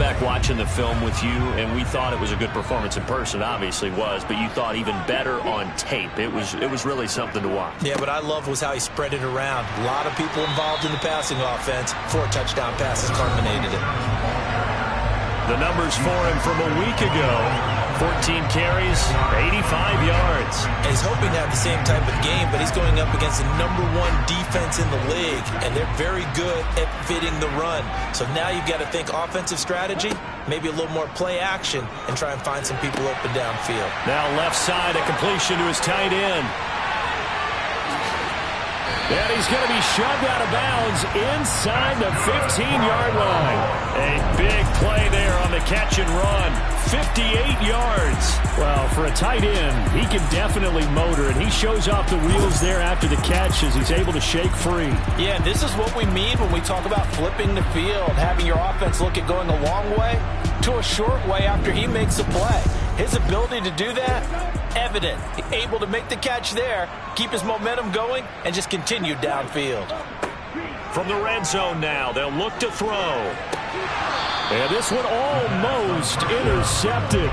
back watching the film with you, and we thought it was a good performance in person. It obviously was, but you thought even better on tape. It was really something to watch. Yeah, what I loved was how he spread it around. A lot of people involved in the passing offense. 4 touchdown passes culminated it. The numbers for him from a week ago: 14 carries, 85 yards. And he's hoping to have the same type of game, but he's going up against the #1 defense in the league, and they're very good at fitting the run. So now you've got to think offensive strategy, maybe a little more play action, and try and find some people open downfield. Now left side, a completion to his tight end. And he's going to be shoved out of bounds inside the 15-yard line. A big play there on the catch and run. 58 yards. Well, for a tight end, he can definitely motor, and he shows off the wheels there after the catch as he's able to shake free. Yeah, this is what we mean when we talk about flipping the field, having your offense look at going a long way to a short way after he makes a play. His ability to do that, evident. Able to make the catch there, keep his momentum going, and just continue downfield. From the red zone now, they'll look to throw. And this one almost intercepted.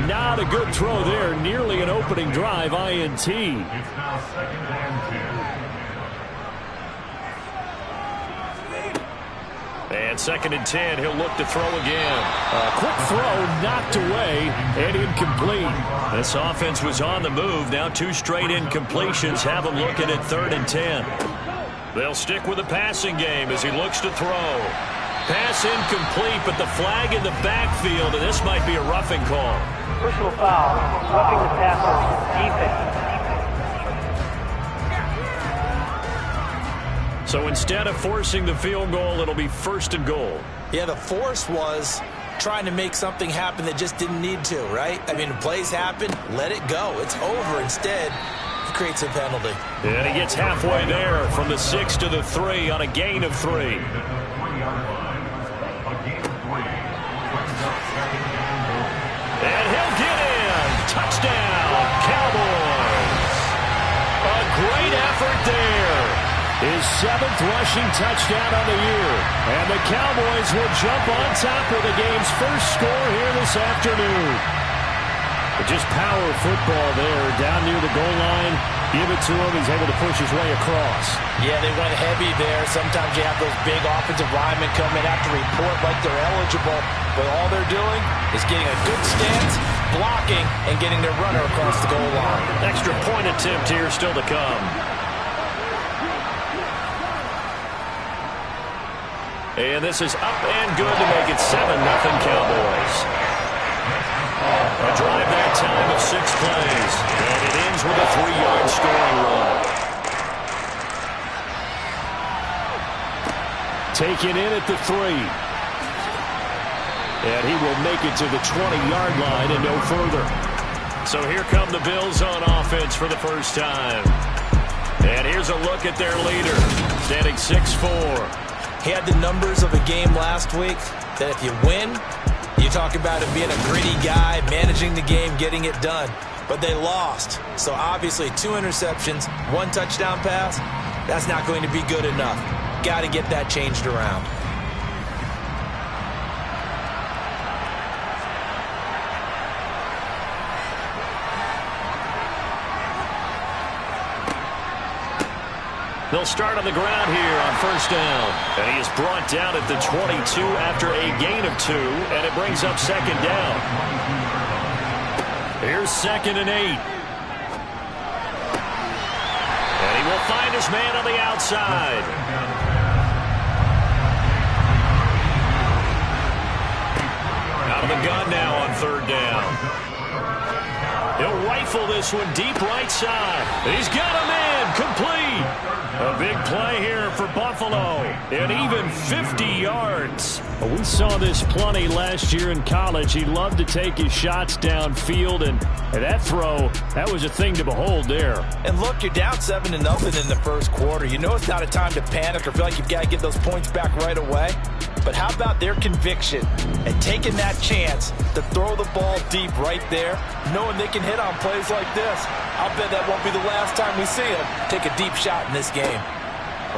Not a good throw there. Nearly an opening drive INT. And 2nd and 10, he'll look to throw again. A quick throw knocked away and incomplete. This offense was on the move. Now 2 straight incompletions have him looking at 3rd and 10. They'll stick with the passing game as he looks to throw. Pass incomplete, but the flag in the backfield, and this might be a roughing call. Personal foul, roughing the passer, defense. So instead of forcing the field goal, it'll be 1st and goal. Yeah, the force was trying to make something happen that just didn't need to, right? I mean, plays happen, let it go. It's over. Instead, he creates a penalty. And he gets halfway there from the 6 to the 3 on a gain of 3. And he'll get in. Touchdown, Cowboys. A great effort there. His 7th rushing touchdown on the year. And the Cowboys will jump on top with the game's first score here this afternoon. But just power football there down near the goal line. Give it to him. He's able to push his way across. Yeah, they went heavy there. Sometimes you have those big offensive linemen come in, have to report like they're eligible. But all they're doing is getting a good stance, blocking, and getting their runner across the goal line. Extra point attempt here still to come. And this is up and good to make it 7-0 Cowboys. A drive that time of 6 plays. And it ends with a 3-yard scoring run. Taken in at the 3. And he will make it to the 20-yard line and no further. So here come the Bills on offense for the first time. And here's a look at their leader, standing 6'4". He had the numbers of a game last week that if you win, you talk about him being a gritty guy, managing the game, getting it done. But they lost. So obviously 2 interceptions, 1 touchdown pass, that's not going to be good enough. Got to get that changed around. They'll start on the ground here on 1st down. And he is brought down at the 22 after a gain of 2, and it brings up 2nd down. Here's 2nd and 8. And he will find his man on the outside. Out of the gun now on 3rd down. He'll rifle this one deep right side. He's got him in, complete. A big play here for Buffalo, and even 50 yards. Well, we saw this plenty last year in college. He loved to take his shots downfield, and that throw, that was a thing to behold there. And look, you're down 7-0 in the first quarter. You know it's not a time to panic or feel like you've got to get those points back right away. But how about their conviction and taking that chance to throw the ball deep right there, knowing they can hit on plays like this? I'll bet that won't be the last time we see them take a deep shot in this game.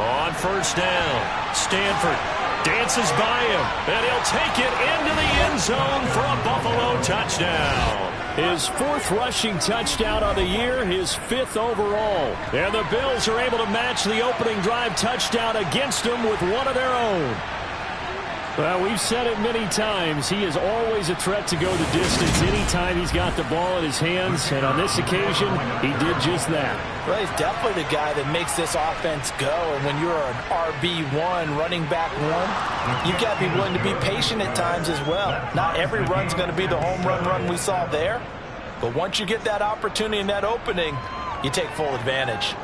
On 1st down, Stanford Dances by him, and he'll take it into the end zone for a Buffalo touchdown. His 4th rushing touchdown on the year, his 5th overall. And the Bills are able to match the opening drive touchdown against them with one of their own. Well, we've said it many times. He is always a threat to go the distance anytime he's got the ball in his hands. And on this occasion, he did just that. Well, he's definitely the guy that makes this offense go. And when you're an RB1, running back one, you've got to be willing to be patient at times as well. Not every run's going to be the home run we saw there. But once you get that opportunity and that opening, you take full advantage.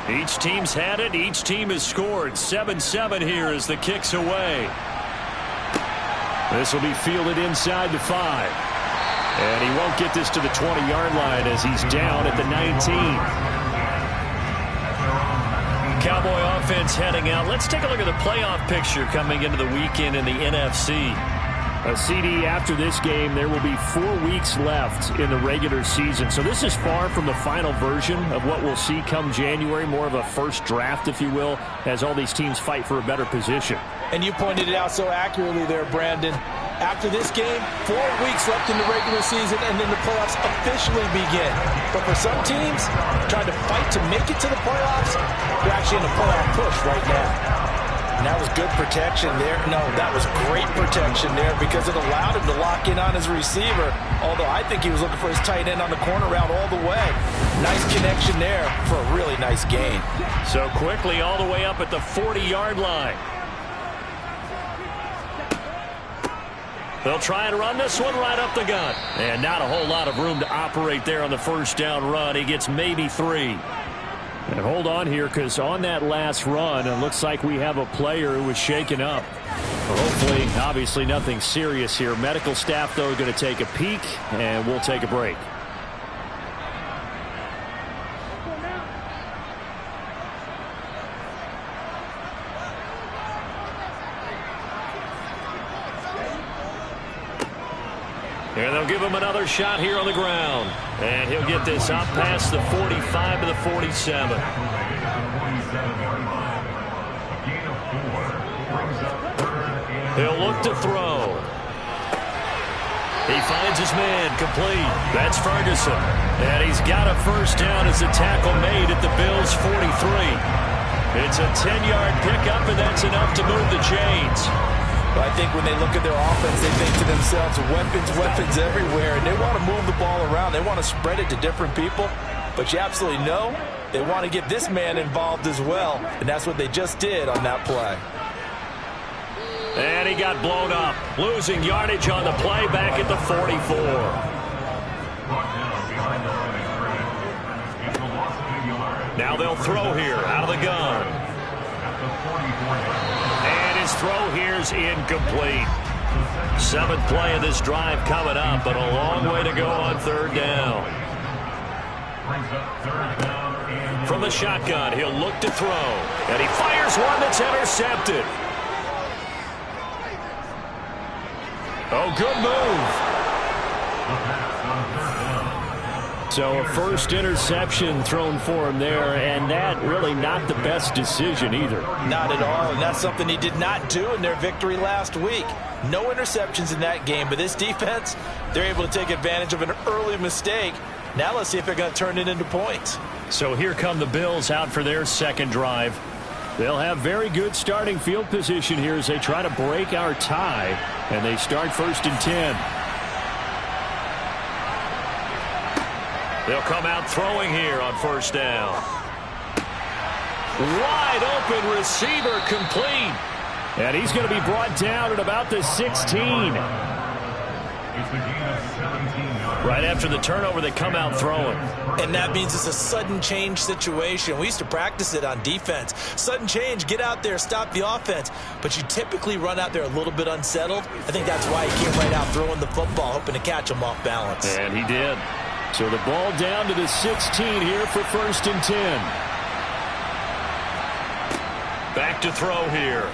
Each team's had it. Each team has scored. 7-7 here as the kick's away. This will be fielded inside the 5. And he won't get this to the 20-yard line as he's down at the 19. Cowboy offense heading out. Let's take a look at the playoff picture coming into the weekend in the NFC. A CD after this game, there will be 4 weeks left in the regular season. So this is far from the final version of what we'll see come January, more of a first draft, if you will, as all these teams fight for a better position. And you pointed it out so accurately there, Brandon. After this game, 4 weeks left in the regular season, and then the playoffs officially begin. But for some teams, trying to fight to make it to the playoffs, they're actually in a playoff push right now. And that was good protection there. No, that was great protection there because it allowed him to lock in on his receiver. Although I think he was looking for his tight end on the corner route all the way. Nice connection there for a really nice gain. So quickly all the way up at the 40-yard line. They'll try and run this one right up the gut. And not a whole lot of room to operate there on the first down run. He gets maybe 3. And hold on here, because on that last run, it looks like we have a player who was shaken up. Hopefully, obviously nothing serious here. Medical staff, though, are going to take a peek, and we'll take a break. And they'll give him another shot here on the ground. And he'll get this up past the 45 to the 47. He'll look to throw. He finds his man complete. That's Ferguson. And he's got a first down as a tackle made at the Bills' 43. It's a 10-yard pickup, and that's enough to move the chains. But I think when they look at their offense, they think to themselves, weapons everywhere, and they want to move the ball around. They want to spread it to different people. But you absolutely know they want to get this man involved as well, and that's what they just did on that play. And he got blown up, losing yardage on the play back at the 44. Now they'll throw here out of the gun. His throw here's incomplete. 7th play of this drive coming up, but a long way to go on 3rd down. From the shotgun, he'll look to throw. And he fires one that's intercepted. Oh, good move. So a first interception thrown for him there, and that really not the best decision either. Not at all, and that's something he did not do in their victory last week. No interceptions in that game, but this defense, they're able to take advantage of an early mistake. Now let's see if they're going to turn it into points. So here come the Bills out for their second drive. They'll have very good starting field position here as they try to break our tie, and they start 1st and 10. They'll come out throwing here on 1st down. Wide open receiver complete. And he's going to be brought down at about the 16. Right after the turnover, they come out throwing. And that means it's a sudden change situation. We used to practice it on defense. Sudden change, get out there, stop the offense. But you typically run out there a little bit unsettled. I think that's why he came right out throwing the football, hoping to catch him off balance. And he did. So the ball down to the 16 here for 1st and 10. Back to throw here.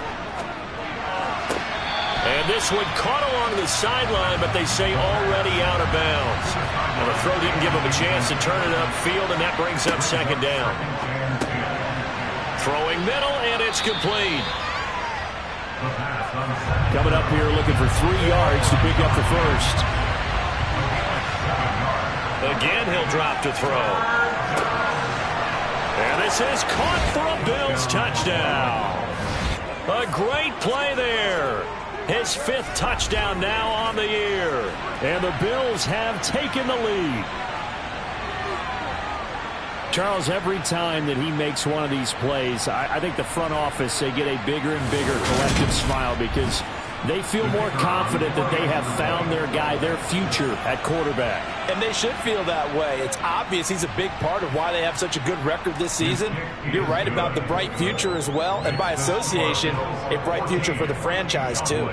And this one caught along the sideline, but they say already out of bounds. Well, the throw didn't give him a chance to turn it upfield, and that brings up 2nd down. Throwing middle, and it's complete. Coming up here looking for 3 yards to pick up the first. Again, he'll drop to throw. And this is caught for a Bills touchdown. A great play there. His 5th touchdown now on the year. And the Bills have taken the lead. Charles, every time that he makes one of these plays, I think the front office, they get a bigger and bigger collective smile because they feel more confident that they have found their guy, their future at quarterback. And they should feel that way. It's obvious he's a big part of why they have such a good record this season. You're right about the bright future as well, and by association, a bright future for the franchise too.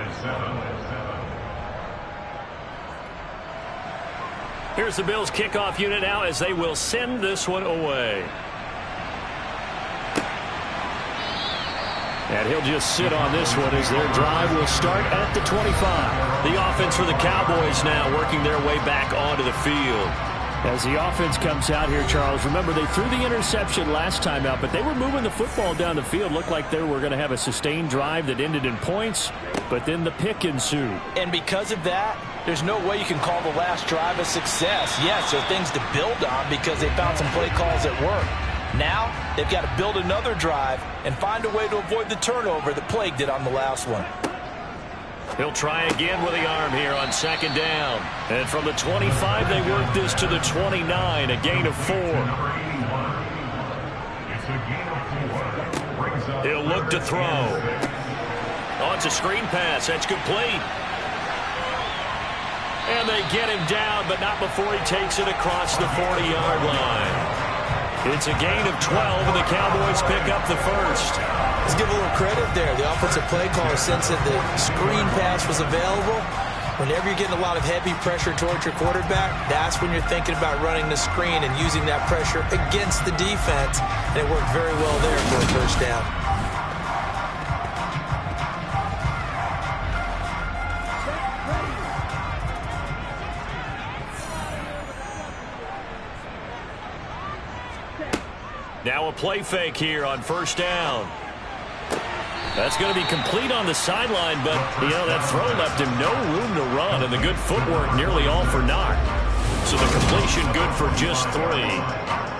Here's the Bills kickoff unit now as they will send this one away. And he'll just sit on this one as their drive will start at the 25. The offense for the Cowboys now working their way back onto the field. As the offense comes out here, Charles, remember they threw the interception last time out, but they were moving the football down the field. Looked like they were going to have a sustained drive that ended in points, but then the pick ensued. And because of that, there's no way you can call the last drive a success. Yes, there are things to build on because they found some play calls that work. Now, they've got to build another drive and find a way to avoid the turnover that plagued it on the last one. He'll try again with the arm here on 2nd down. And from the 25, they work this to the 29, a gain of 4. He'll look to throw. Oh, it's a screen pass. That's complete. And they get him down, but not before he takes it across the 40-yard line. It's a gain of 12, and the Cowboys pick up the first. Let's give a little credit there. The offensive play caller sensed that the screen pass was available. Whenever you're getting a lot of heavy pressure towards your quarterback, that's when you're thinking about running the screen and using that pressure against the defense. And it worked very well there for a first down. Now a play fake here on 1st down. That's going to be complete on the sideline, but, you know, that throw left him no room to run, and the good footwork nearly all for naught. So the completion good for just 3.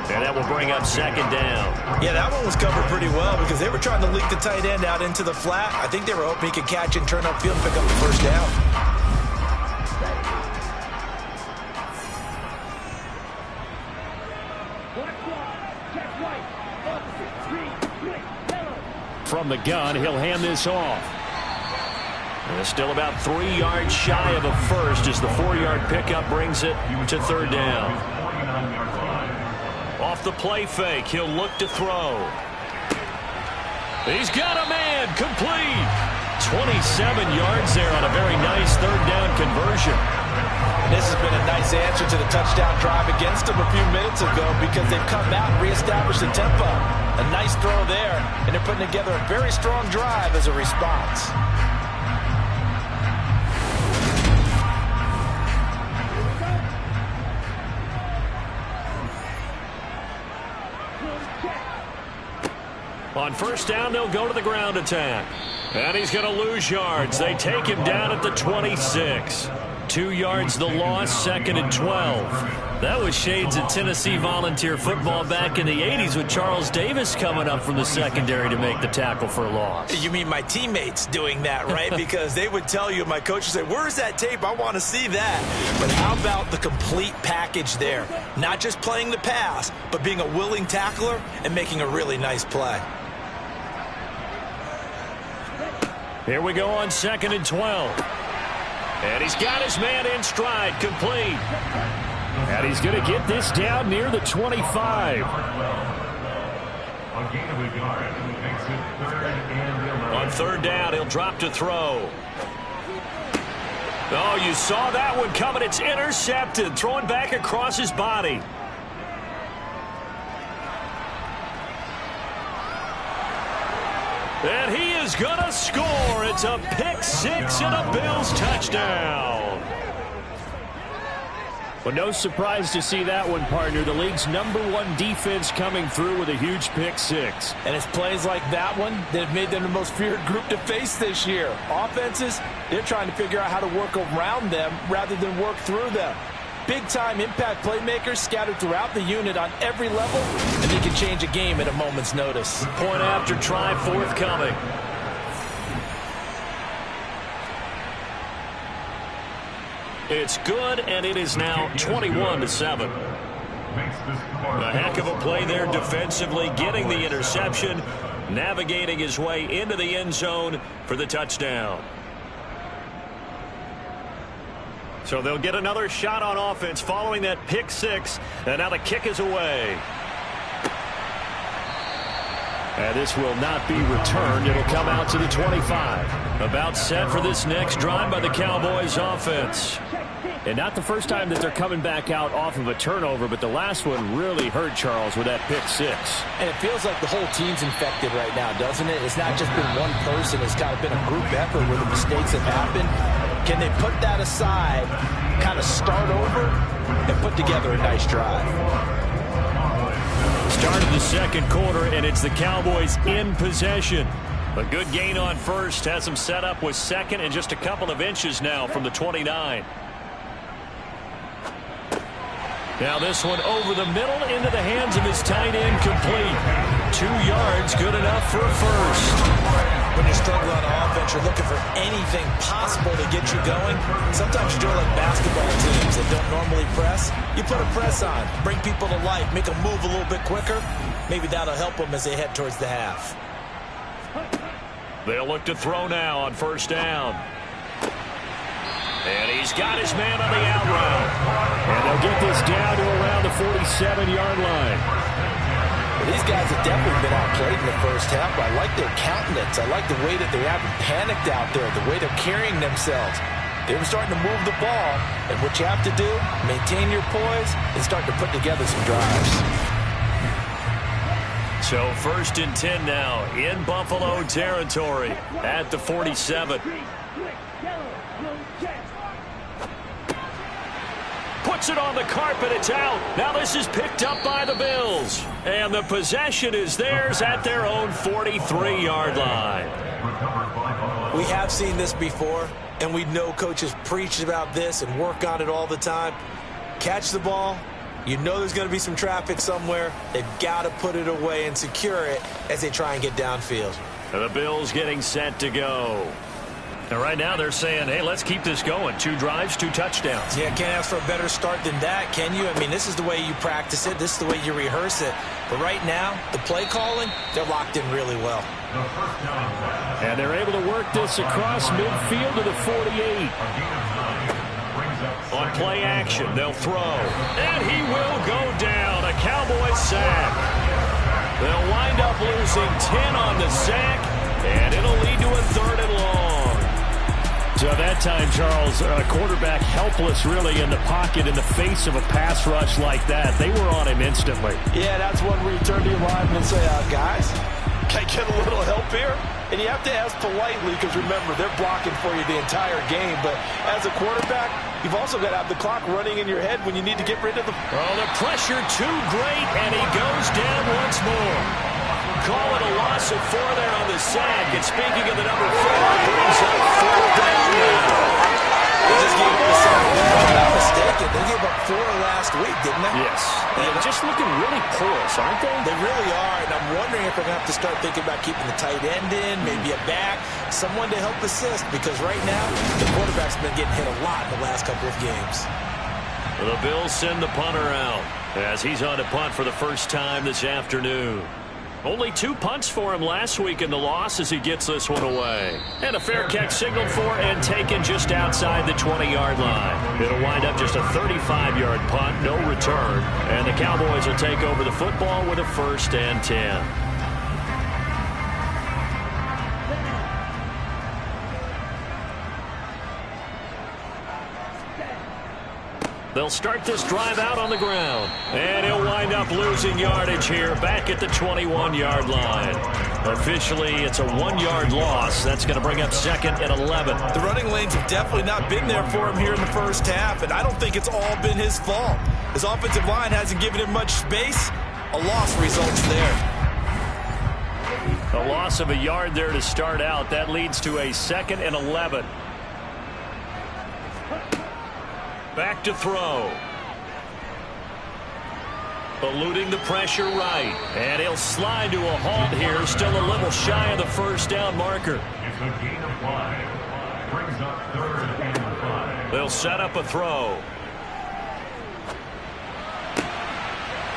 And that will bring up 2nd down. Yeah, that one was covered pretty well because they were trying to leak the tight end out into the flat. I think they were hoping he could catch and turn upfield and pick up the first down. From the gun, he'll hand this off. And it's still about 3 yards shy of a first as the 4-yard pickup brings it to 3rd down. Off the play fake, he'll look to throw. He's got a man, complete. 27 yards there on a very nice 3rd down conversion. This has been a nice answer to the touchdown drive against them a few minutes ago because they've come out and reestablished the tempo. A nice throw there, and they're putting together a very strong drive as a response. On 1st down, they'll go to the ground attack. And he's going to lose yards. They take him down at the 26. 2 yards the loss, 2nd and 12. That was shades of Tennessee Volunteer football back in the 80s with Charles Davis coming up from the secondary to make the tackle for a loss. You mean my teammates doing that, right? Because they would tell you, my coach would say, where's that tape? I want to see that. But how about the complete package there? Not just playing the pass, but being a willing tackler and making a really nice play. Here we go on 2nd and 12. And he's got his man in stride, complete. And he's going to get this down near the 25. On 3rd down, he'll drop to throw. Oh, you saw that one coming. It's intercepted, throwing back across his body. And he is going to score. It's a pick 6 and a Bills touchdown. Well, no surprise to see that one, partner. The league's #1 defense coming through with a huge pick six. And it's plays like that one that have made them the most feared group to face this year. Offenses, they're trying to figure out how to work around them rather than work through them. Big-time impact playmakers scattered throughout the unit on every level, and they can change a game at a moment's notice. Point after try forthcoming. It's good, and it is now 21-7. A heck of a play there defensively, getting the interception, navigating his way into the end zone for the touchdown. So they'll get another shot on offense following that pick six, and now the kick is away. And this will not be returned. It'll come out to the 25. About set for this next drive by the Cowboys offense. And not the first time that they're coming back out off of a turnover, but the last one really hurt Charles with that pick six. And it feels like the whole team's infected right now, doesn't it? It's not just been one person. It's kind of been a group effort where the mistakes have happened. Can they put that aside, kind of start over, and put together a nice drive? Start of the second quarter, and it's the Cowboys in possession. A good gain on first, has them set up with second and just a couple of inches now from the 29. Now this one over the middle into the hands of his tight end, complete. 2 yards, good enough for a first. When you struggle on offense, you're looking for anything possible to get you going. Sometimes you're doing like basketball teams that don't normally press. You put a press on, bring people to life, make them move a little bit quicker. Maybe that'll help them as they head towards the half. They'll look to throw now on first down. And he's got his man on the out route. And they'll get this down to around the 47-yard line. Well, these guys have definitely been outplayed in the first half. I like their countenance. I like the way that they haven't panicked out there, the way they're carrying themselves. They were starting to move the ball. And what you have to do, maintain your poise and start to put together some drives. So 1st and 10 now in Buffalo territory at the 47. Puts it on the carpet, it's out. Now this is picked up by the Bills. And the possession is theirs at their own 43-yard line. We have seen this before, and we know coaches preach about this and work on it all the time. Catch the ball. You know there's going to be some traffic somewhere. They've got to put it away and secure it as they try and get downfield. And the Bills getting set to go. And right now they're saying, hey, let's keep this going. 2 drives, 2 touchdowns. Yeah, can't ask for a better start than that, can you? I mean, this is the way you practice it. This is the way you rehearse it. But right now, the play calling, they're locked in really well. And they're able to work this across midfield to the 48. On play action, they'll throw. And he will go down. A Cowboys sack. They'll wind up losing 10 on the sack, and it'll lead to a 3rd and long. So that time, Charles, a quarterback helpless really in the pocket in the face of a pass rush like that. They were on him instantly. Yeah, that's one where you turn to your lineman and say, guys, can I get a little help here? And you have to ask politely because, remember, they're blocking for you the entire game. But as a quarterback, you've also got to have the clock running in your head when you need to get rid of the... Oh, the pressure too great, and he goes down once more. Call it a loss of 4 there on the sack. And speaking of the number 4, brings up 4th down now. They just gave up the sack. If I'm not mistaken, they gave up 4 last week, didn't they? Yes. They're just looking really porous, aren't they? They really are, and I'm wondering if we're going to have to start thinking about keeping the tight end in, maybe a back, someone to help assist, because right now, the quarterback's been getting hit a lot in the last couple of games. The Bills send the punter out as he's on to punt for the first time this afternoon. Only 2 punts for him last week in the loss as he gets this one away. And a fair catch signaled for and taken just outside the 20-yard line. It'll wind up just a 35-yard punt, no return. And the Cowboys will take over the football with a 1st and 10. They'll start this drive out on the ground. And he'll wind up losing yardage here back at the 21-yard line. Officially, it's a 1-yard loss. That's going to bring up 2nd and 11. The running lanes have definitely not been there for him here in the first half, and I don't think it's all been his fault. His offensive line hasn't given him much space. A loss results there. A loss of a yard there to start out. That leads to a 2nd and 11. Back to throw. Eluding the pressure right. And he'll slide to a halt here. Still a little shy of the first down marker. It's a gain of 5. Brings up 3rd and 5. They'll set up a throw.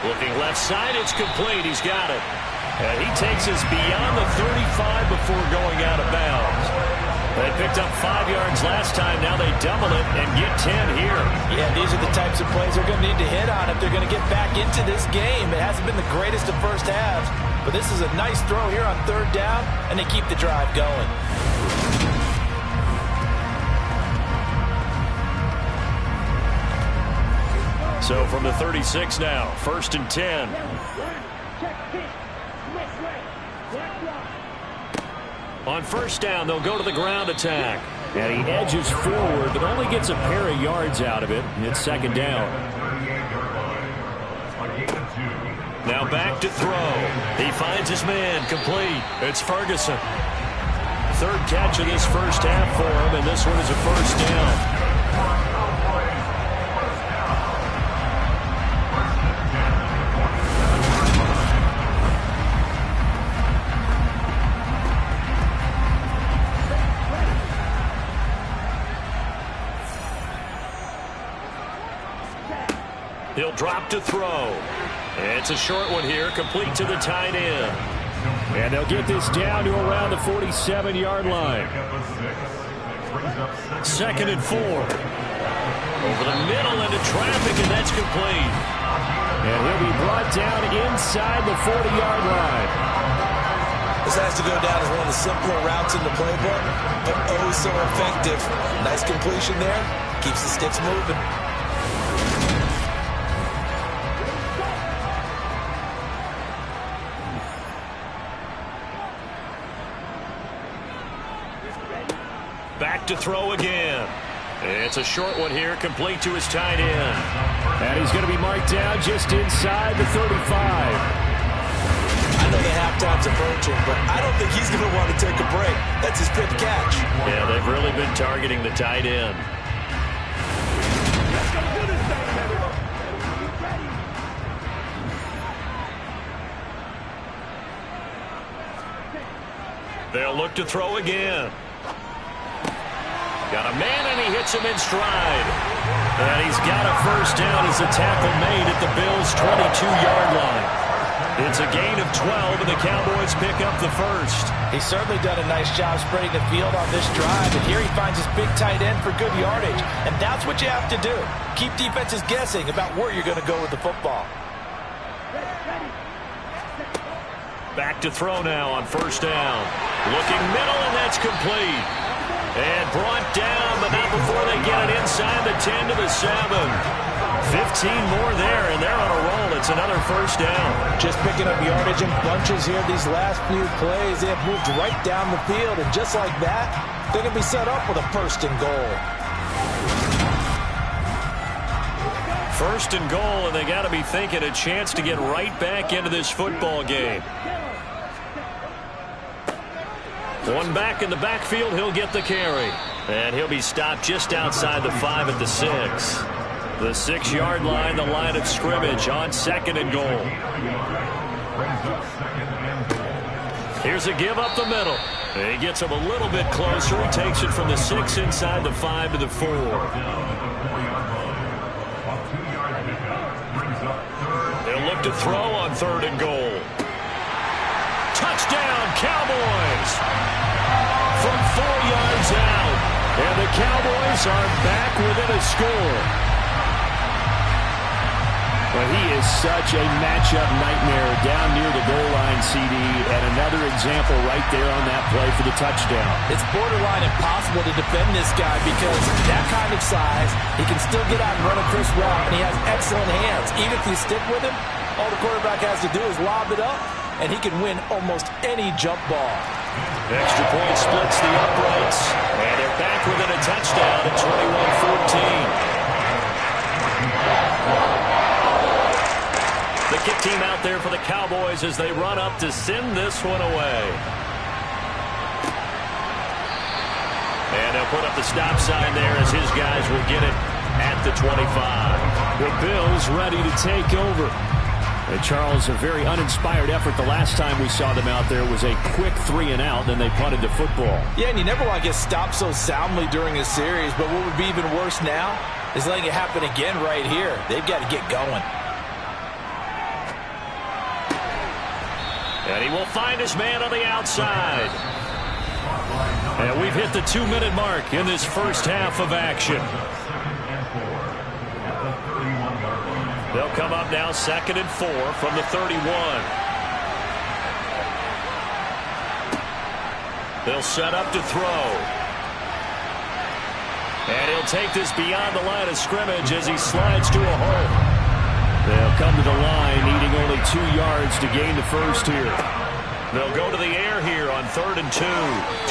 Looking left side, it's complete. He's got it. And he takes us beyond the 35 before going out of bounds. They picked up 5 yards last time. Now they double it and get 10 here. Yeah, these are the types of plays they're going to need to hit on if they're going to get back into this game. It hasn't been the greatest of first halves, but this is a nice throw here on 3rd down, and they keep the drive going. So from the 36 now, 1st and 10. On 1st down, they'll go to the ground attack. And he edges forward, but only gets a pair of yards out of it. It's 2nd down. Now back to throw. He finds his man, complete. It's Ferguson. 3rd catch of this first half for him, and this one is a 1st down. He'll drop to throw. It's a short one here, complete to the tight end. And they'll get this down to around the 47-yard line. 2nd and 4. Over the middle into traffic, and that's complete. And he'll be brought down inside the 40-yard line. This has to go down as one of the simpler routes in the playbook, but oh so effective. Nice completion there. Keeps the sticks moving. Back to throw again. It's a short one here, complete to his tight end. And he's going to be marked down just inside the 35. I know the halftime's approaching, but I don't think he's going to want to take a break. That's his 5th catch. Yeah, they've really been targeting the tight end. They'll look to throw again. Got a man, and he hits him in stride. And he's got a 1st down as a tackle made at the Bills' 22-yard line. It's a gain of 12, and the Cowboys pick up the 1st. He's certainly done a nice job spreading the field on this drive, and here he finds his big tight end for good yardage. And that's what you have to do. Keep defenses guessing about where you're going to go with the football. Back to throw now on 1st down. Looking middle, and that's complete. And brought down, but not before they get it inside the 10 to the 7. 15 more there, and they're on a roll. It's another 1st down. Just picking up yardage in bunches here these last few plays. They have moved right down the field, and just like that, they're going to be set up with a 1st and goal. 1st and goal, and they got to be thinking a chance to get right back into this football game. One back in the backfield, he'll get the carry. And he'll be stopped just outside the 5 at the 6. The 6-yard line, the line of scrimmage on 2nd and goal. Here's a give up the middle. He gets him a little bit closer. He takes it from the 6 inside the 5 to the 4. They'll look to throw on 3rd and goal. Touchdown, Cowboys! From 4 yards out. And the Cowboys are back within a score. Well, he is such a matchup nightmare down near the goal line, CD, and another example right there on that play for the touchdown. It's borderline impossible to defend this guy because that kind of size, he can still get out and run a crisp route, and he has excellent hands. Even if you stick with him, all the quarterback has to do is lob it up, and he can win almost any jump ball. Extra point splits the uprights, and they're back within a touchdown at 21-14. The kick team out there for the Cowboys as they run up to send this one away. And they'll put up the stop sign there as his guys will get it at the 25. The Bills ready to take over. And Charles, a very uninspired effort. The last time we saw them out there was a quick 3-and-out, then they punted the football. Yeah, and you never want to get stopped so soundly during a series, but what would be even worse now is letting it happen again right here. They've got to get going. And he will find his man on the outside. And we've hit the 2-minute mark in this first half of action. They'll come up now 2nd and 4 from the 31. They'll set up to throw. And he'll take this beyond the line of scrimmage as he slides to a hole. They'll come to the line, needing only 2 yards to gain the first here. They'll go to the air here on 3rd and 2.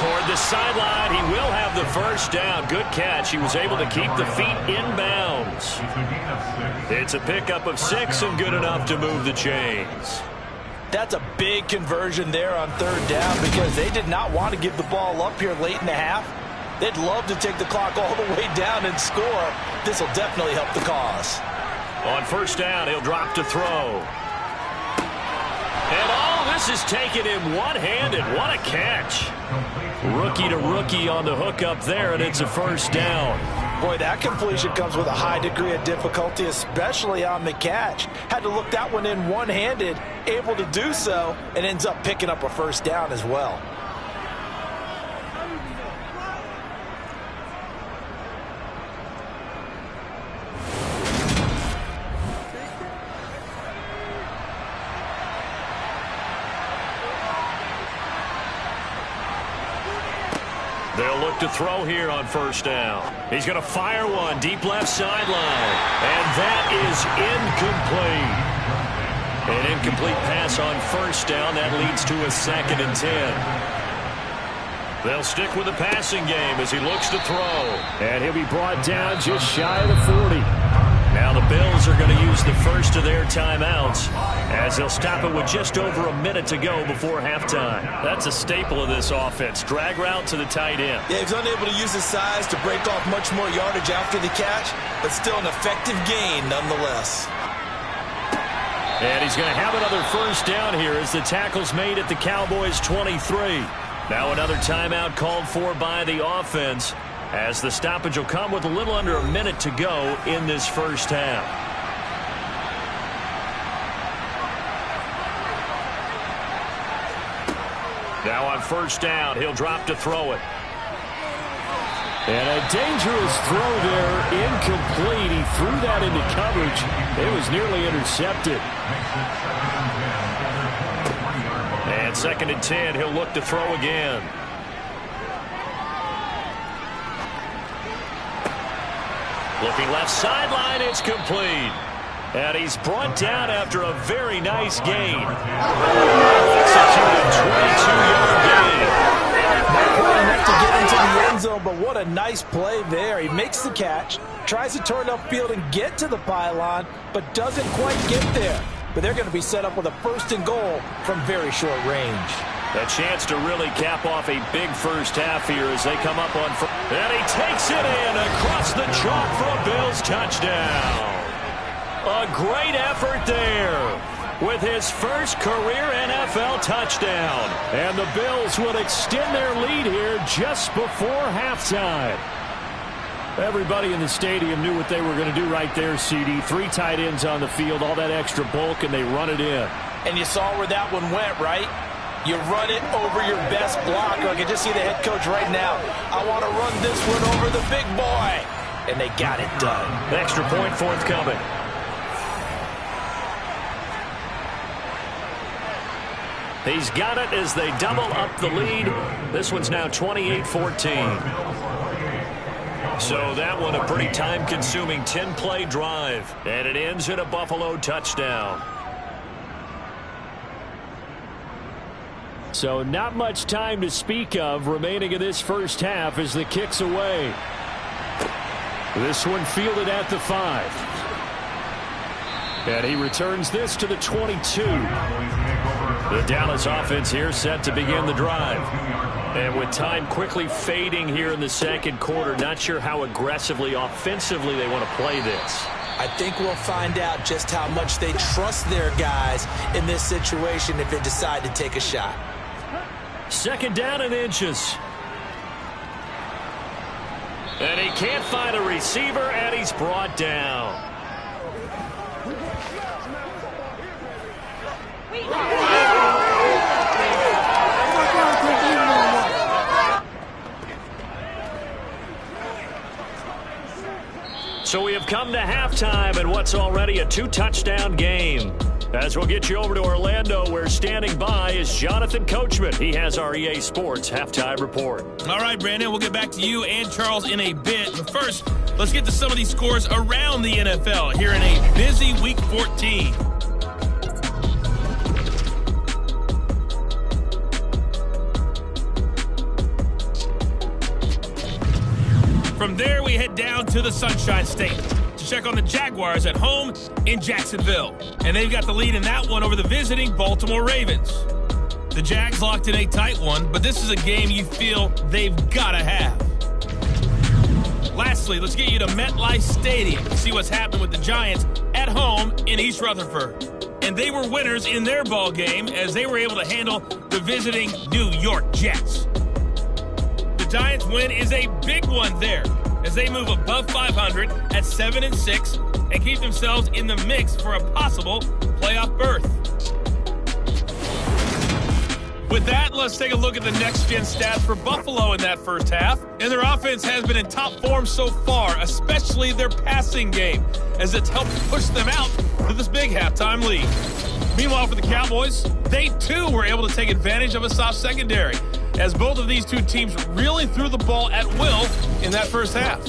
Toward the sideline, he will have the first down. Good catch. He was able to keep the feet in bounds. It's a pickup of 6 and good enough to move the chains. That's a big conversion there on 3rd down because they did not want to give the ball up here late in the half. They'd love to take the clock all the way down and score. This will definitely help the cause. On 1st down, he'll drop to throw. And all this is taken in one-handed. What a catch. Rookie to rookie on the hook up there, and it's a 1st down. Boy, that completion comes with a high degree of difficulty, especially on the catch. Had to look that one in one-handed, able to do so, and ends up picking up a 1st down as well. They'll look to throw here on 1st down. He's going to fire one deep left sideline. And that is incomplete. An incomplete pass on 1st down. That leads to a 2nd and 10. They'll stick with the passing game as he looks to throw. And he'll be brought down just shy of the 40. Now the Bills are going to use the first of their timeouts as they'll stop it with just over a minute to go before halftime. That's a staple of this offense. Drag route to the tight end. Yeah, he's unable to use his size to break off much more yardage after the catch, but still an effective gain nonetheless. And he's going to have another 1st down here as the tackle's made at the Cowboys' 23. Now another timeout called for by the offense, as the stoppage will come with a little under a minute to go in this first half. Now on 1st down, he'll drop to throw it. And a dangerous throw there, incomplete. He threw that into coverage. It was nearly intercepted. And 2nd and 10, he'll look to throw again. Looking left sideline, it's complete. And he's brought down after a very nice gain. Executed 22-yard gain. Not quite enough to get into the end zone, but what a nice play there. He makes the catch, tries to turn upfield and get to the pylon, but doesn't quite get there. But they're going to be set up with a 1st and goal from very short range. A chance to really cap off a big first half here as they come up on first. And he takes it in across the chalk for a Bills touchdown. A great effort there with his first career NFL touchdown. And the Bills will extend their lead here just before halftime. Everybody in the stadium knew what they were going to do right there, CD. 3 tight ends on the field, all that extra bulk, and they run it in. And you saw where that one went, right? You run it over your best blocker. I can just see the head coach right now. I want to run this one over the big boy. And they got it done. Extra point forthcoming. He's got it as they double up the lead. This one's now 28-14. So that one a pretty time-consuming 10-play drive. And it ends in a Buffalo touchdown. So not much time to speak of remaining in this first half as the kick's away. This one fielded at the 5. And he returns this to the 22. The Dallas offense here set to begin the drive. And with time quickly fading here in the second quarter, not sure how aggressively, offensively they want to play this. I think we'll find out just how much they trust their guys in this situation if they decide to take a shot. Second down and inches. And he can't find a receiver, and he's brought down. So we have come to halftime in what's already a 2-touchdown game. As we'll get you over to Orlando, where standing by is Jonathan Coachman. He has our EA Sports halftime report. All right, Brandon, we'll get back to you and Charles in a bit. But first, let's get to some of these scores around the NFL here in a busy Week 14. From there, we head down to the Sunshine State to check on the Jaguars at home in Jacksonville. And they've got the lead in that one over the visiting Baltimore Ravens. The Jags locked in a tight one, but this is a game you feel they've got to have. Lastly, let's get you to MetLife Stadium to see what's happened with the Giants at home in East Rutherford. And they were winners in their ball game as they were able to handle the visiting New York Jets. Giants win is a big one there as they move above 500 at 7-6 and keep themselves in the mix for a possible playoff berth. With that, let's take a look at the next-gen stats for Buffalo in that first half. And their offense has been in top form so far, especially their passing game, as it's helped push them out to this big halftime lead. Meanwhile, for the Cowboys, they too were able to take advantage of a soft secondary, as both of these two teams really threw the ball at will in that first half.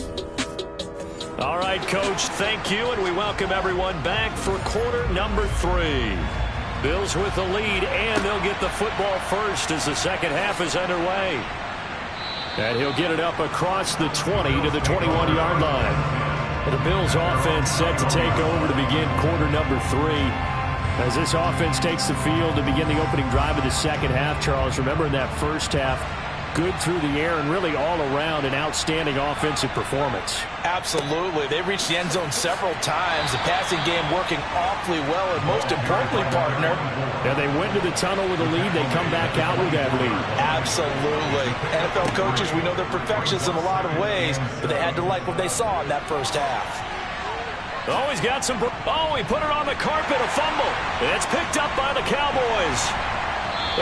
All right, Coach, thank you, and we welcome everyone back for quarter number 3. Bills with the lead, and they'll get the football first as the second half is underway. And he'll get it up across the 20 to the 21-yard line. The Bills offense set to take over to begin quarter number 3. As this offense takes the field to begin the opening drive of the second half, Charles, remember in that first half, good through the air and really all around an outstanding offensive performance. Absolutely. They reached the end zone several times. The passing game working awfully well, and most importantly, partner. And they went to the tunnel with a lead. They come back out with that lead. Absolutely. NFL coaches, we know they're perfectionists in a lot of ways, but they had to like what they saw in that first half. Oh, he's got some... Oh, he put it on the carpet, a fumble. It's picked up by the Cowboys.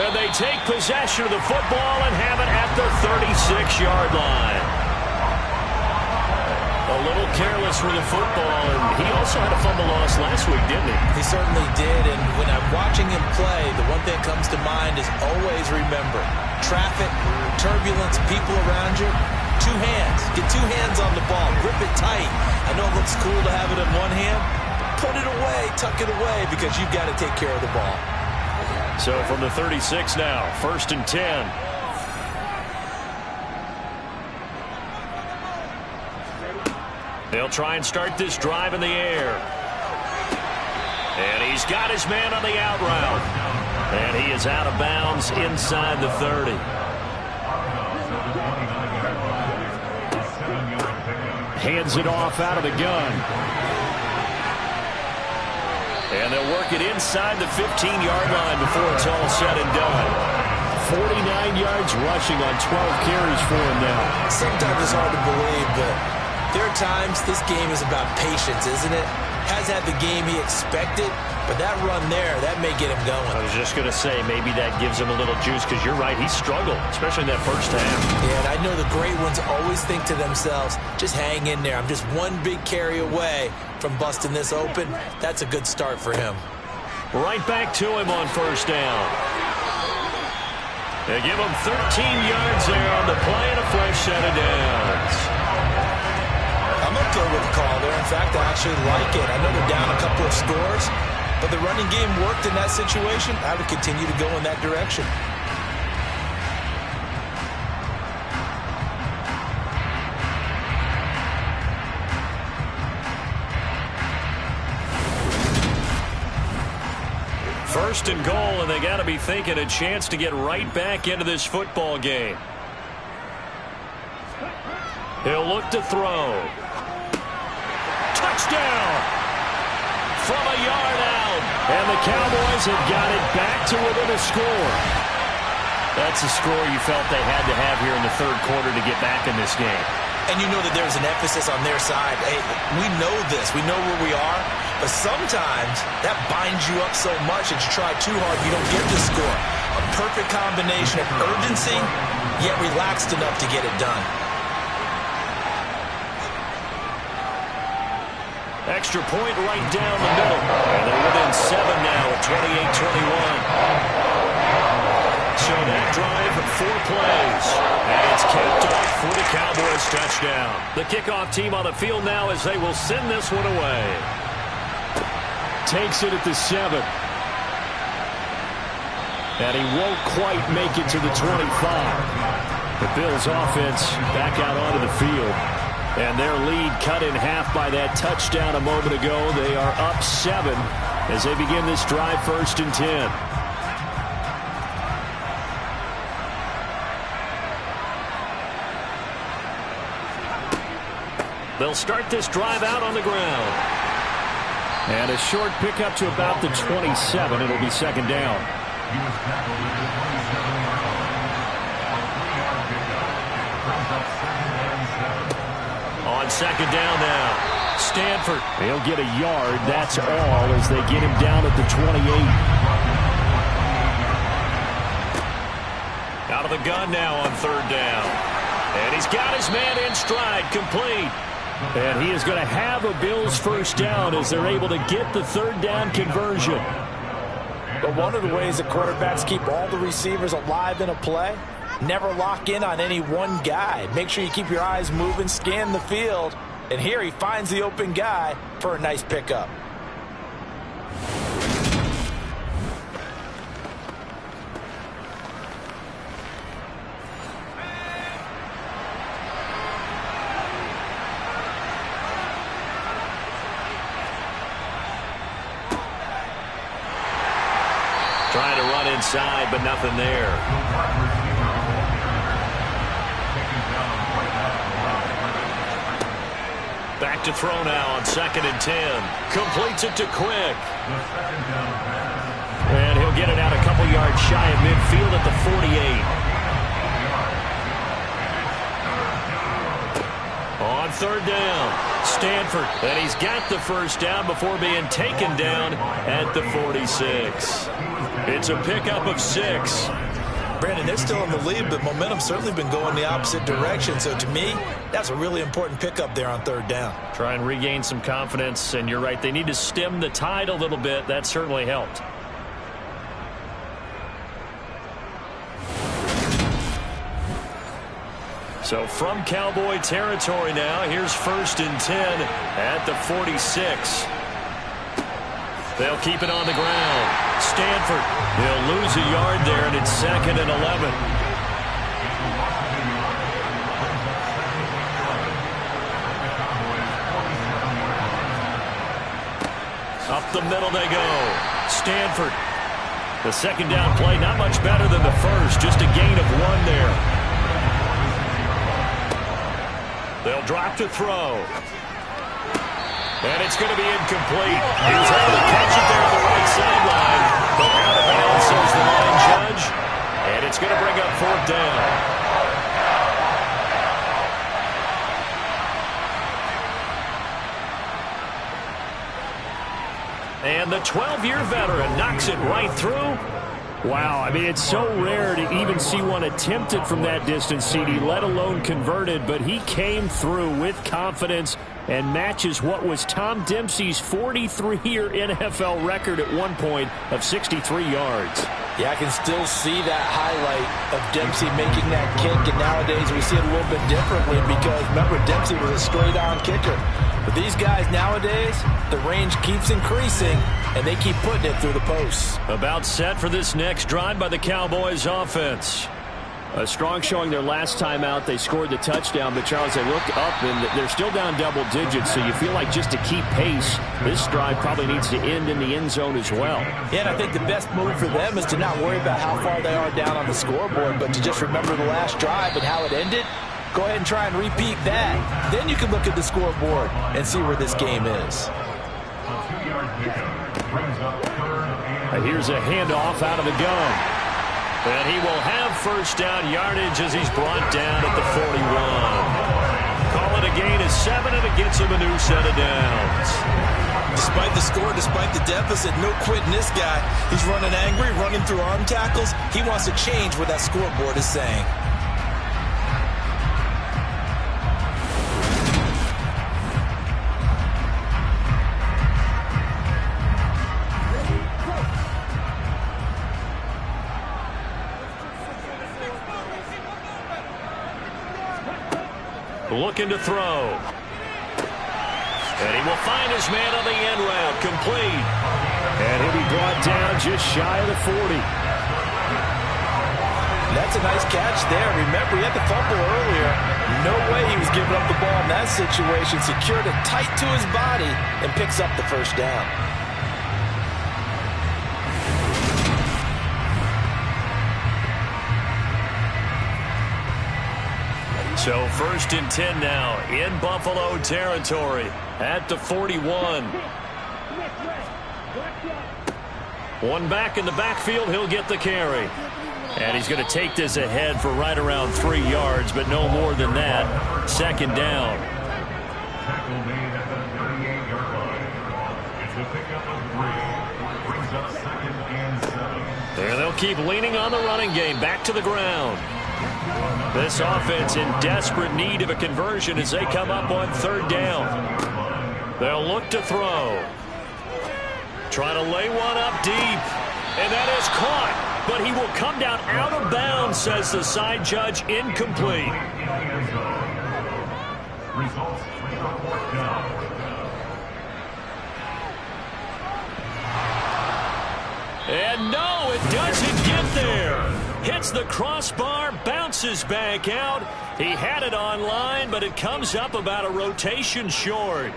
And they take possession of the football and have it at the 36-yard line. A little careless with the football, and he also had a fumble loss last week, didn't he? He certainly did, and when I'm watching him play, the one thing that comes to mind is always remember, traffic, turbulence, people around you, two hands. Get two hands on the ball. Grip it tight. I know it looks cool to have it in one hand. Put it away, tuck it away, because you've got to take care of the ball. So from the 36 now, 1st and 10. They'll try and start this drive in the air. And he's got his man on the out route. And he is out of bounds inside the 30. Hands it off out of the gun. And they'll work it inside the 15-yard line before it's all said and done. 49 yards rushing on 12 carries for him now. Sometimes it's hard to believe, but there are times this game is about patience, isn't it? Has had the game he expected, but that run there, that may get him going. I was just going to say, maybe that gives him a little juice, because you're right, he struggled, especially in that first half. Yeah, and I know the great ones always think to themselves, just hang in there. I'm just one big carry away from busting this open. That's a good start for him. Right back to him on first down. They give him 13 yards there on the play and a fresh set of downs. I'm okay with the call there. In fact, I actually like it. I know they're down a couple of scores, but the running game worked in that situation. I would continue to go in that direction. first and goal, and they got to be thinking a chance to get right back into this football game. He'll look to throw. Touchdown! From a yard out. And the Cowboys have got it back to within a score. That's a score you felt they had to have here in the third quarter to get back in this game. And you know that there's an emphasis on their side. Hey, we know this. We know where we are. But sometimes that binds you up so much that you try too hard, you don't get the score. A perfect combination of urgency, yet relaxed enough to get it done. Extra point right down the middle. And they're within 7 now at 28-21. So that drive, 4 plays. And it's capped off for the Cowboys touchdown. The kickoff team on the field now as they will send this one away. Takes it at the 7. And he won't quite make it to the 25. The Bills offense back out onto the field. And their lead cut in half by that touchdown a moment ago. They are up 7 as they begin this drive, 1st and 10. They'll start this drive out on the ground. And a short pickup to about the 27. It'll be 2nd down. He was tackled at the 27-yard line. A 3-yard pickup. Brings up 2nd and 7. On 2nd down now. Stanford. He'll get a yard. That's all as they get him down at the 28. Out of the gun now on 3rd down. And he's got his man in stride. Complete. And he is going to have a Bills 1st down as they're able to get the 3rd down conversion. But one of the ways that quarterbacks keep all the receivers alive in a play, never lock in on any one guy. Make sure you keep your eyes moving, scan the field. And here he finds the open guy for a nice pickup. Trying to run inside, but nothing there. Back to throw now on 2nd and 10. Completes it to Quick. And he'll get it out a couple yards shy of midfield at the 48. On 3rd down, Stanford. And he's got the 1st down before being taken down at the 46. It's a pickup of 6. Brandon, they're still in the lead, but momentum's certainly been going the opposite direction. So to me, that's a really important pickup there on 3rd down. Try and regain some confidence, and you're right. They need to stem the tide a little bit. That certainly helped. So from Cowboy territory now, here's 1st and 10 at the 46. They'll keep it on the ground. Stanford, he'll lose a yard there, and it's 2nd and 11. Up the middle they go. Stanford. The 2nd down play, not much better than the first, just a gain of 1 there. They'll drop to throw. And it's going to be incomplete. He was able to catch it there on the right sideline. But out of bounds, says the line judge. And it's going to bring up 4th down. And the 12-year veteran knocks it right through. Wow, I mean, it's so rare to even see one attempted from that distance, CD, let alone converted. But he came through with confidence and matches what was Tom Dempsey's 43-year NFL record at one point of 63 yards. Yeah, I can still see that highlight of Dempsey making that kick, and nowadays we see it a little bit differently because, remember, Dempsey was a straight-on kicker. But these guys nowadays, the range keeps increasing, and they keep putting it through the posts. About set for this next drive by the Cowboys offense. A strong showing their last time out. They scored the touchdown, but Charles, they looked up and they're still down double digits, so you feel like just to keep pace, this drive probably needs to end in the end zone as well. Yeah, and I think the best move for them is to not worry about how far they are down on the scoreboard, but to just remember the last drive and how it ended. Go ahead and try and repeat that. Then you can look at the scoreboard and see where this game is. Here's a handoff out of the gun. And he will have first down yardage as he's brought down at the 41. Call it a gain of 7, and it gets him a new set of downs. Despite the score, despite the deficit, no quitting this guy. He's running angry, running through arm tackles. He wants to change what that scoreboard is saying. Looking to throw. And he will find his man on the end route. Complete. And he'll be brought down just shy of the 40. That's a nice catch there. Remember, he had the fumble earlier. No way he was giving up the ball in that situation. Secured it tight to his body and picks up the first down. So 1st and 10 now in Buffalo territory at the 41. One back in the backfield, he'll get the carry. And he's going to take this ahead for right around 3 yards, but no more than that. 2nd down. Tackle made at the 38-yard line. It's a pickup of 3. Brings up 2nd and 7. There they'll keep leaning on the running game. Back to the ground. This offense in desperate need of a conversion as they come up on 3rd down. They'll look to throw. Trying to lay one up deep. And that is caught. But he will come down out of bounds, says the side judge. Incomplete. Results, 4th down. And no, it doesn't get there. Hits the crossbar, bounces back out. He had it on line, but it comes up about a rotation short.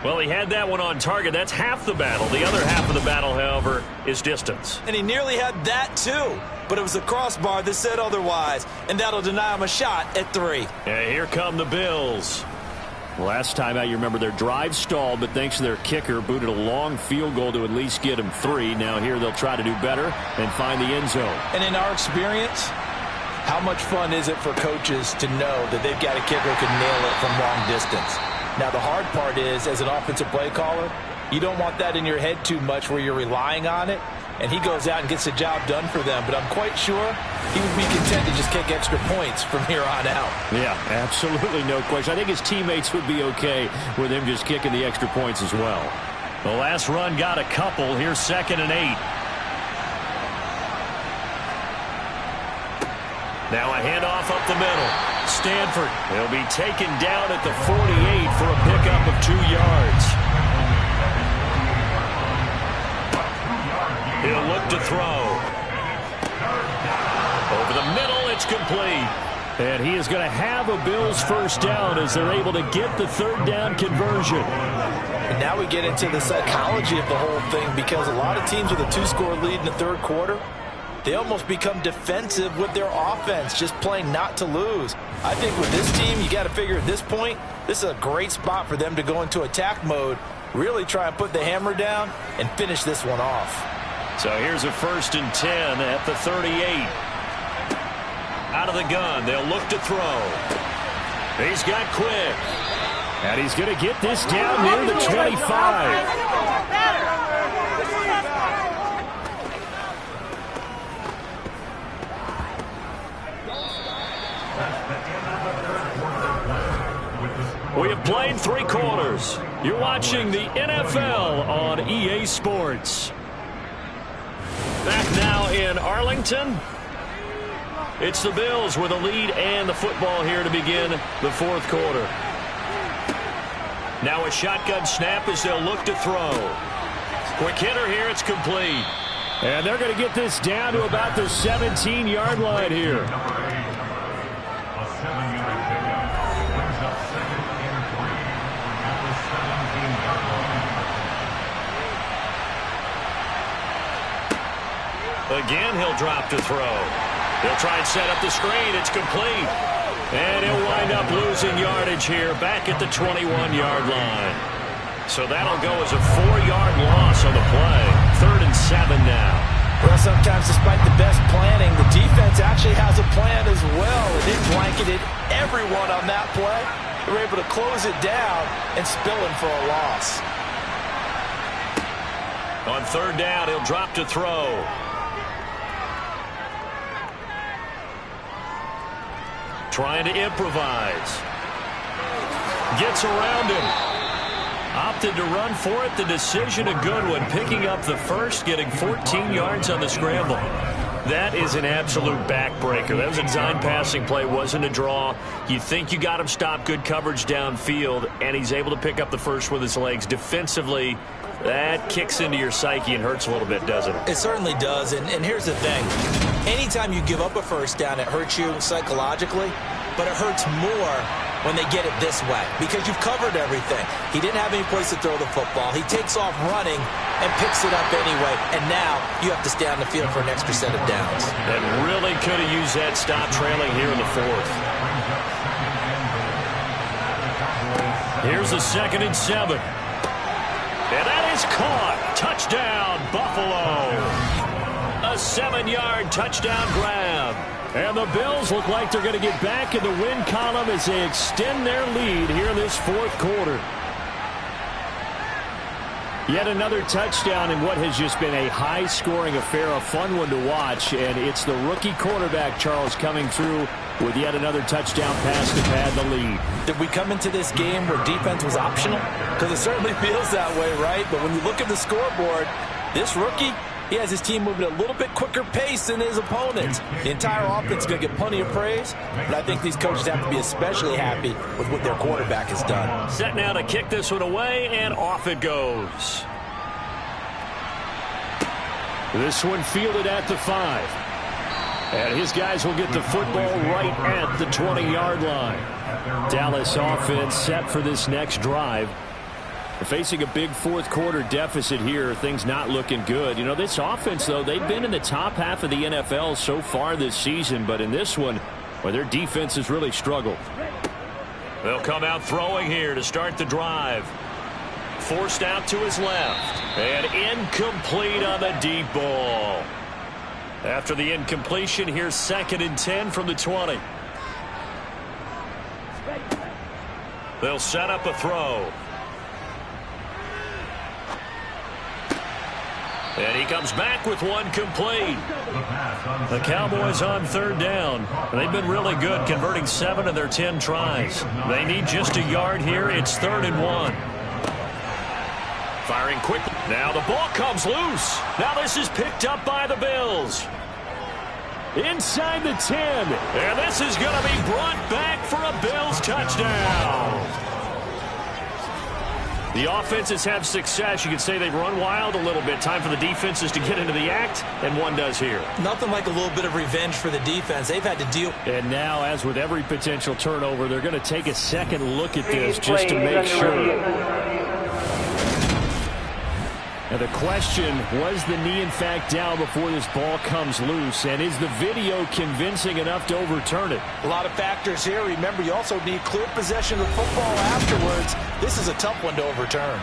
Well, he had that one on target. That's half the battle. The other half of the battle, however, is distance. And he nearly had that, too. But it was the crossbar that said otherwise, and that'll deny him a shot at 3. And here come the Bills. Last time out, you remember their drive stalled, but thanks to their kicker, booted a long field goal to at least get him 3. Now here they'll try to do better and find the end zone. And in our experience, how much fun is it for coaches to know that they've got a kicker who can nail it from long distance? Now the hard part is, as an offensive play caller, you don't want that in your head too much where you're relying on it. And he goes out and gets the job done for them. But I'm quite sure he would be content to just kick extra points from here on out. Yeah, absolutely no question. I think his teammates would be okay with him just kicking the extra points as well. The last run got a couple. Here's 2nd and 8. Now a handoff up the middle. Stanford. He'll be taken down at the 48 for a pickup of 2 yards. He'll look to throw. Over the middle, it's complete. And he is going to have a Bills first down as they're able to get the 3rd down conversion. And now we get into the psychology of the whole thing, because a lot of teams with a 2-score lead in the 3rd quarter, they almost become defensive with their offense, just playing not to lose. I think with this team, you got to figure at this point, this is a great spot for them to go into attack mode, really try and put the hammer down and finish this one off. So here's a 1st and 10 at the 38. Out of the gun, they'll look to throw. He's got quick. And he's going to get this down near the 25. We have played 3 quarters. You're watching the NFL on EA Sports. Back now in Arlington. It's the Bills with a lead and the football here to begin the 4th quarter. Now a shotgun snap as they'll look to throw. Quick hitter here, it's complete. And they're going to get this down to about the 17-yard line here. Again, he'll drop to throw. He'll try and set up the screen. It's complete. And he'll wind up losing yardage here back at the 21-yard line. So that'll go as a 4-yard loss on the play. 3rd and 7 now. Well, sometimes despite the best planning, the defense actually has a plan as well. And it blanketed everyone on that play. They were able to close it down and spill him for a loss. On 3rd down, he'll drop to throw. Trying to improvise. Gets around him. Opted to run for it. The decision a good one. Picking up the first, getting 14 yards on the scramble. That is an absolute backbreaker. That was a design passing play. Wasn't a draw. You think you got him stopped. Good coverage downfield. And he's able to pick up the first with his legs. Defensively, that kicks into your psyche and hurts a little bit, doesn't it? It certainly does. And here's the thing. Anytime you give up a first down, it hurts you psychologically. But it hurts more when they get it this way because you've covered everything. He didn't have any place to throw the football. He takes off running and picks it up anyway. And now you have to stay on the field for an extra set of downs. And really could have used that stop trailing here in the 4th. Here's the 2nd and 7. And that is caught. Touchdown, Buffalo. A 7-yard touchdown grab. And the Bills look like they're going to get back in the win column as they extend their lead here in this 4th quarter. Yet another touchdown in what has just been a high-scoring affair, a fun one to watch. And it's the rookie quarterback, Charles, coming through with yet another touchdown pass to pad the lead. Did we come into this game where defense was optional? Because it certainly feels that way, right? But when you look at the scoreboard, this rookie, he has his team moving at a little bit quicker pace than his opponents. The entire offense is going to get plenty of praise, but I think these coaches have to be especially happy with what their quarterback has done. Set now to kick this one away, and off it goes. This one fielded at the 5. And his guys will get the football right at the 20-yard line. Dallas offense set for this next drive. They're facing a big 4th quarter deficit here. Things not looking good. You know, this offense, though, they've been in the top half of the NFL so far this season. But in this one, well, their defense has really struggled. They'll come out throwing here to start the drive. Forced out to his left. And incomplete on the deep ball. After the incompletion, here's 2nd and 10 from the 20. They'll set up a throw. And he comes back with one complete. The Cowboys on 3rd down. They've been really good, converting 7 of their 10 tries. They need just a yard here. It's 3rd and 1. Firing quickly. Now the ball comes loose. Now this is picked up by the Bills. Inside the 10. And this is going to be brought back for a Bills touchdown. The offenses have success. You could say they've run wild a little bit. Time for the defenses to get into the act, and one does here. Nothing like a little bit of revenge for the defense. They've had to deal. And now, as with every potential turnover, they're going to take a second look at this just to make sure. And the question, was the knee in fact down before this ball comes loose? And is the video convincing enough to overturn it? A lot of factors here. Remember, you also need clear possession of the football afterwards. This is a tough one to overturn.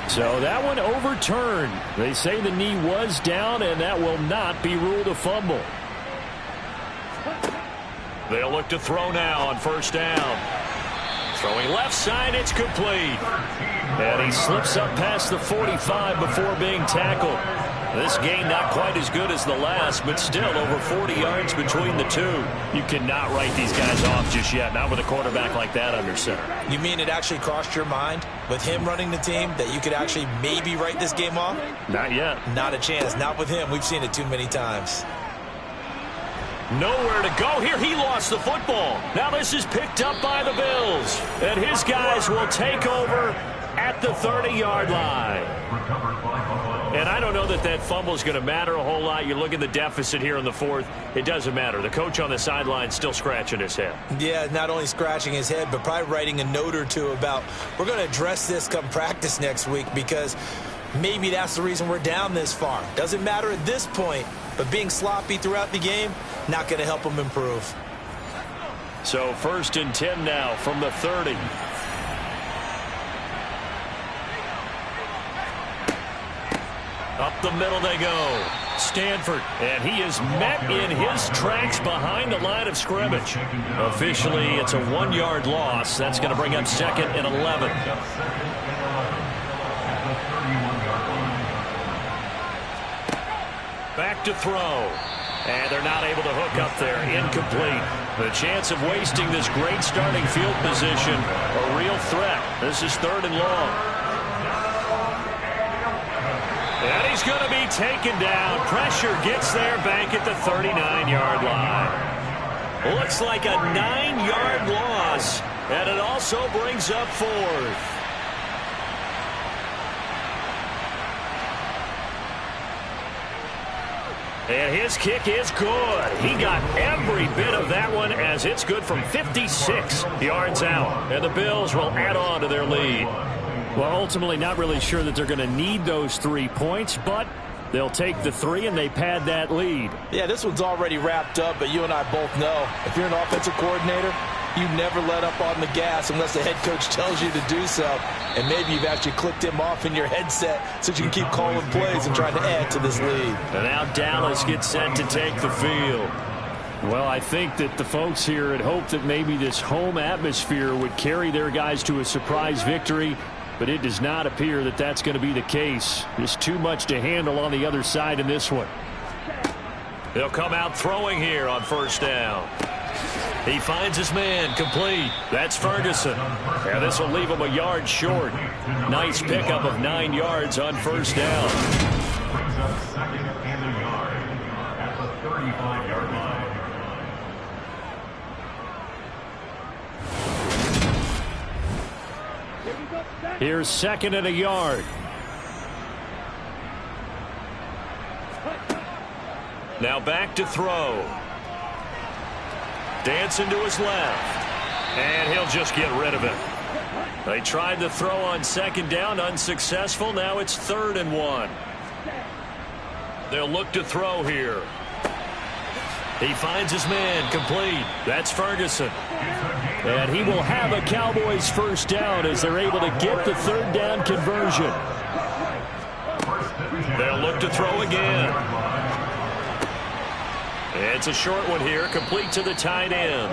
So that one overturned. They say the knee was down, and that will not be ruled a fumble. They'll look to throw now on 1st down. Throwing left side, it's complete. And he slips up past the 45 before being tackled. This game not quite as good as the last, but still over 40 yards between the two. You cannot write these guys off just yet, not with a quarterback like that under center. You mean it actually crossed your mind with him running the team that you could actually maybe write this game off? Not yet. Not a chance. Not with him. We've seen it too many times. Nowhere to go here. He lost the football. Now this is picked up by the Bills. And his guys will take over at the 30-yard line. Recovered by Buffalo. And I don't know that that fumble is going to matter a whole lot. You look at the deficit here in the fourth, it doesn't matter. The coach on the sideline still scratching his head. Yeah, not only scratching his head, but probably writing a note or two about, we're going to address this come practice next week, because maybe that's the reason we're down this far. Doesn't matter at this point, but being sloppy throughout the game, not going to help him improve. So 1st and 10 now from the 30. Up the middle they go. Stanford, and he is met in his tracks behind the line of scrimmage. Officially, it's a 1-yard loss. That's going to bring up 2nd and 11. Back to throw. And they're not able to hook up there. Incomplete. The chance of wasting this great starting field position, a real threat. This is 3rd and long. And he's going to be taken down. Pressure gets there back at the 39-yard line. Looks like a 9-yard loss, and it also brings up 4th. And his kick is good. He got every bit of that one, as it's good from 56 yards out. And the Bills will add on to their lead. Well, ultimately not really sure that they're going to need those 3 points, but they'll take the 3 and they pad that lead. Yeah, this one's already wrapped up, but you and I both know if you're an offensive coordinator, you never let up on the gas unless the head coach tells you to do so. And maybe you've actually clicked him off in your headset so you can keep calling plays and trying to add to this lead. And now Dallas gets set to take the field. Well, I think that the folks here had hoped that maybe this home atmosphere would carry their guys to a surprise victory, but it does not appear that that's going to be the case. Just too much to handle on the other side in this one. They'll come out throwing here on 1st down. He finds his man, complete. That's Ferguson. And this will leave him a yard short. Nice pickup of 9 yards on 1st down. Brings up 2nd and a yard at the 35-yard line. Here's 2nd and a yard. Now back to throw. Dancing to his left. And he'll just get rid of it. They tried to throw on 2nd down, unsuccessful. Now it's 3rd and 1. They'll look to throw here. He finds his man, complete. That's Ferguson. And he will have a Cowboys 1st down as they're able to get the 3rd down conversion. They'll look to throw again. It's a short one here, complete to the tight end.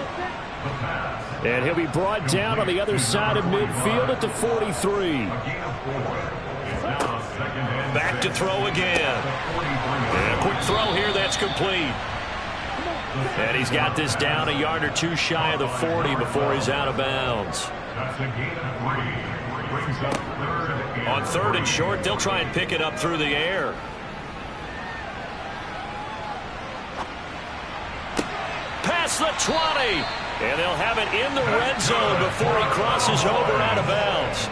And he'll be brought down on the other side of midfield at the 43. Back to throw again. And a quick throw here, that's complete. And he's got this down a yard or 2 shy of the 40 before he's out of bounds. On 3rd and short, they'll try and pick it up through the air. Past the 20. And they'll have it in the red zone before he crosses over out of bounds.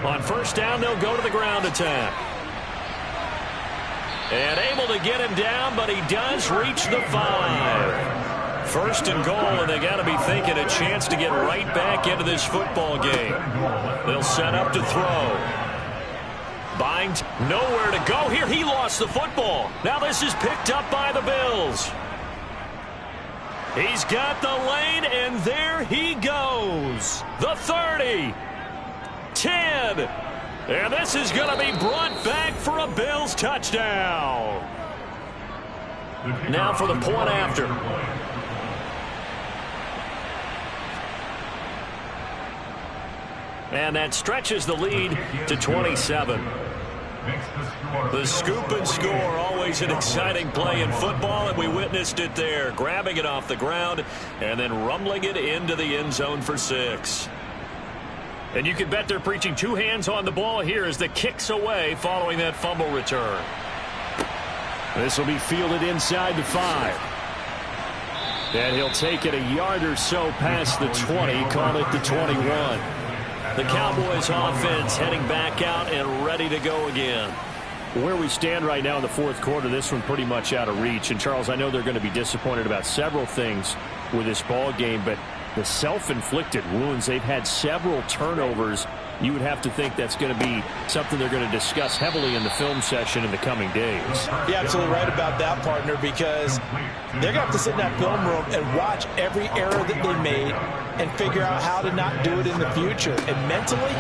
On 1st down, they'll go to the ground attack. And able to get him down, but he does reach the 5. 1st and goal, and they got to be thinking a chance to get right back into this football game. They'll set up to throw. Buying nowhere to go here. He lost the football. Now this is picked up by the Bills. He's got the lane, and there he goes. The 30. 10. And this is going to be brought back for a Bills touchdown. Now for the point after. And that stretches the lead to 27. The scoop and score, always an exciting play in football, and we witnessed it there, grabbing it off the ground and then rumbling it into the end zone for 6. And you can bet they're preaching 2 hands on the ball here as the kick's away following that fumble return. This will be fielded inside the 5. And he'll take it a yard or so past the 20, call it the 21. The Cowboys offense heading back out and ready to go again. Where we stand right now in the fourth quarter, this one pretty much out of reach. And, Charles, I know they're going to be disappointed about several things with this ball game, but the self-inflicted wounds, they've had several turnovers. You would have to think that's going to be something they're going to discuss heavily in the film session in the coming days. You're absolutely right about that, partner, because they're going to have to sit in that film room and watch every error that they made and figure out how to not do it in the future. And mentally,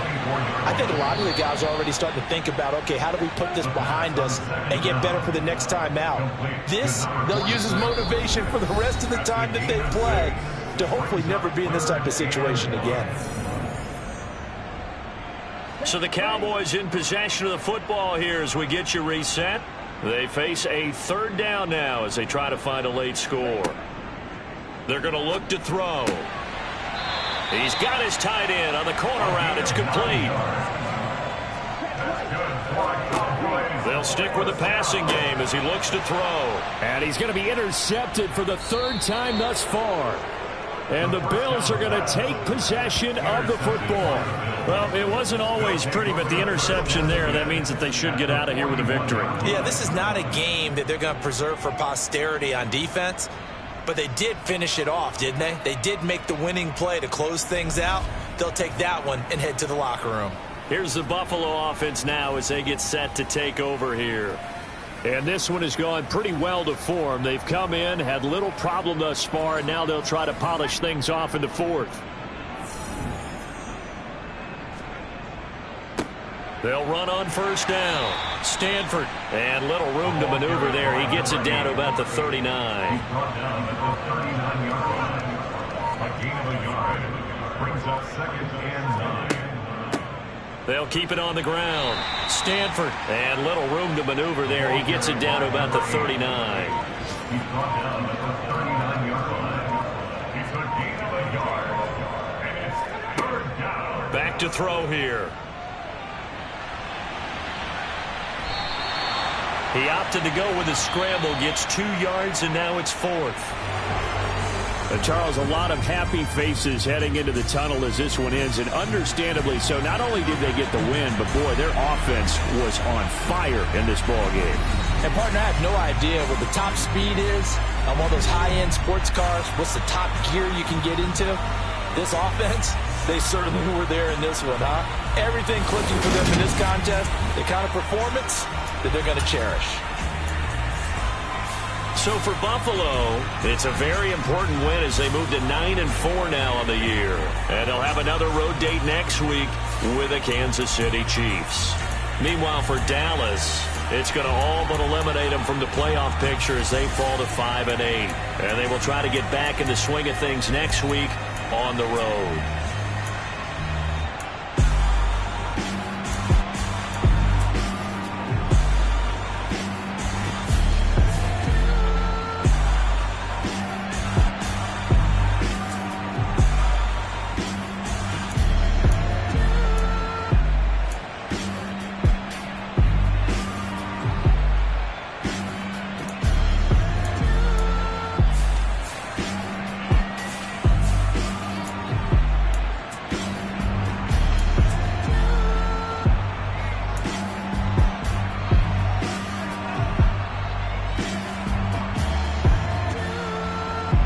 I think a lot of the guys are already starting to think about, okay, how do we put this behind us and get better for the next time out? This, they'll use as motivation for the rest of the time that they play to hopefully never be in this type of situation again. So the Cowboys in possession of the football here as we get you reset. They face a third down now as they try to find a late score. They're going to look to throw. He's got his tight end on the corner route. It's complete. They'll stick with the passing game as he looks to throw. And he's going to be intercepted for the third time thus far. And the Bills are going to take possession of the football. Well, it wasn't always pretty, but the interception there, that means that they should get out of here with a victory. Yeah, this is not a game that they're going to preserve for posterity on defense, but they did finish it off, didn't they? They did make the winning play to close things out. They'll take that one and head to the locker room. Here's the Buffalo offense now as they get set to take over here. And this one has gone pretty well to form. They've come in, had little problem thus far, and now they'll try to polish things off in the fourth. They'll run on first down. Stanford. And little room to maneuver there. He gets it down to about the 39. He's brought down at the 39-yard line. A gain of a yard. Brings up second and 9. They'll keep it on the ground. Stanford. And little room to maneuver there. He gets it down to about the 39. He's brought down at the 39-yard line. It's a gain of a yard. And it's third down. Back to throw here. He opted to go with a scramble, gets 2 yards, and now it's fourth. Charles, a lot of happy faces heading into the tunnel as this one ends, and understandably so. Not only did they get the win, but, boy, their offense was on fire in this ball game. And, partner, I have no idea what the top speed is on one of those high-end sports cars. What's the top gear you can get into? This offense, they certainly were there in this one, huh? Everything clicking for them in this contest, the kind of performance that they're going to cherish. So for Buffalo, it's a very important win as they move to 9-4 now on the year. And they'll have another road date next week with the Kansas City Chiefs. Meanwhile, for Dallas, it's going to all but eliminate them from the playoff picture as they fall to 5-8. And they will try to get back in the swing of things next week on the road.